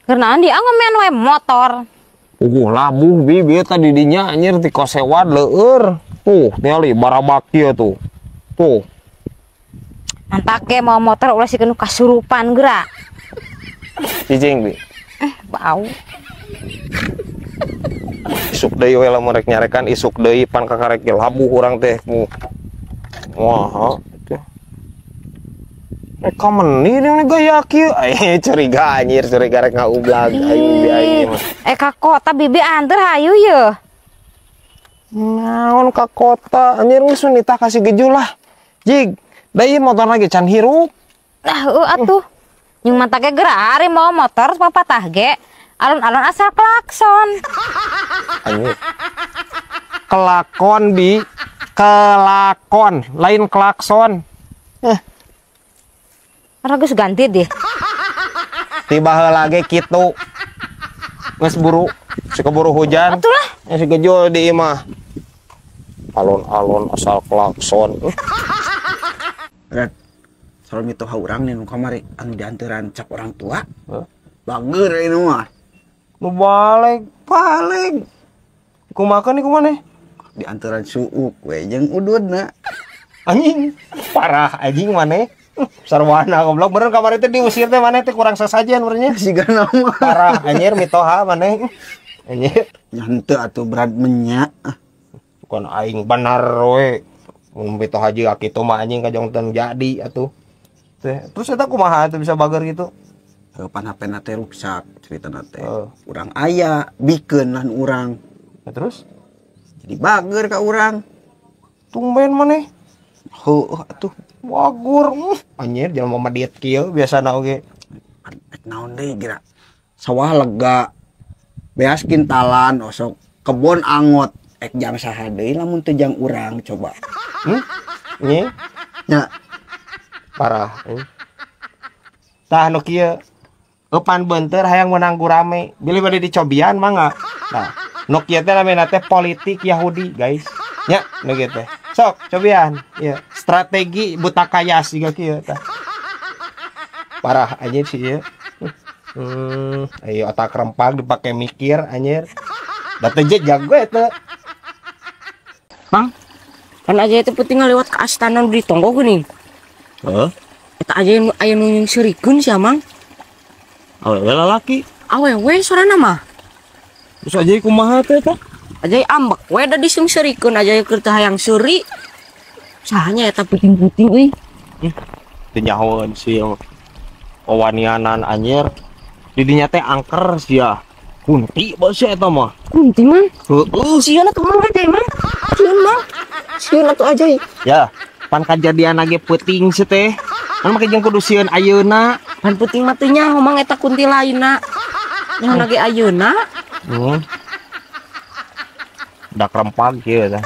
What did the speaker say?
Karena andi ngomen we motor. Labuh bibi tadi dinya anjir ti kosewan leur. Tinggali barabaki tuh. Tuh. Mantake mau motor ulah sikeun kasurupan geura. Cicing bi. Bau. Isuk deui we lamun rek nyarekan isuk deui pan kakarek labuh urang teh. Wah, teh. Kamen ini gaya kieu. Curiga anjir, curiga rek ngaublag aing bi aing mah. Ka kota bibi anter hayu ye. Naon ka kota anjir geus nitah kasih geju lah. Jig, da ieu motor lagi can hirup. Atuh. Nyung mantake geura ari mau motor papatah ge. Alon-alon asal klakson. Anjir. Kelakon bi. Kelakon, lain klakson. Ragus ganti deh. Tiba heula ge kitu. Geus buru, keburu hujan. Atulah. Si gejol di imah. Alon-alon asal klakson. Red, soal mitoha urang nih nu kamari anu dianteran cap orang tua. Bager ini mah. Nu balik. Kumaha nih kumaneh? Dianteran suuk we jeung ududna. Anjing, parah anjing maneh. Sarwana goblok bener kamari teh diusir teh maneh teh kurang sasajian benernya. Sigana mah. Parah anjir mitoha maneh. Anjir. Nyante atuh berat menyak. Bukan aing benar we. Mun mitoha jiga kitu mah anjing kajongteun jadi atuh. Teh, terus eta kumaha teh bisa bager gitu? Pan HP-na teh rusak ceritana teh. Urang aya bikeun lan urang. Terus jadi bager ka urang. Tumben maneh. Heuh atuh. Wagur. Anjir jelema mah diet kieu biasana oge. Naon deui geura? Sawah lega. Beas kintalan osok kebon angot. Jang saha deui lamun teu jang urang coba. Nya. Nya. Parah. Tah nu kieu. Eupan beunteur hayang menang gurame. Bilih bade dicobian mah enggak. Nah, nu kieu teh namina teh politik Yahudi, guys. Nya, nu kieu teh. Sok cobian. Ieu, strategi buta kayas juga kieu tah. Parah anjir sih ieu. Ayo otak rempang dipake mikir anjir. Da teh jago eta. Bang, kan aja itu penting lewat ke astana di tonggo geuning. Heeh. Eta aja aya nu nyungsirikeun sia Mang. Awewe lalaki. Awewe sorana mah. Terus aja kumaha teh tah? Aja ambek we da disungsirikeun aja keur teh hayang seuri. Sahanya eta puting-puting euy. Teu nyahoeun sia. Wawanianan anjir. Di dinya teh angker sia. Kunti basa eta mah. Kunti mah. Heeh. Sieuna tuh mah teh mah. Sieuna tuh aja. Ya, pan kajadian lagi peuting sih teh. Kan make jeung kudu sieun ayeuna. Pan peuting mah teh nya ngomong eta kunti lainna. Nya lagi ayeuna. Dak rempag kieu tah.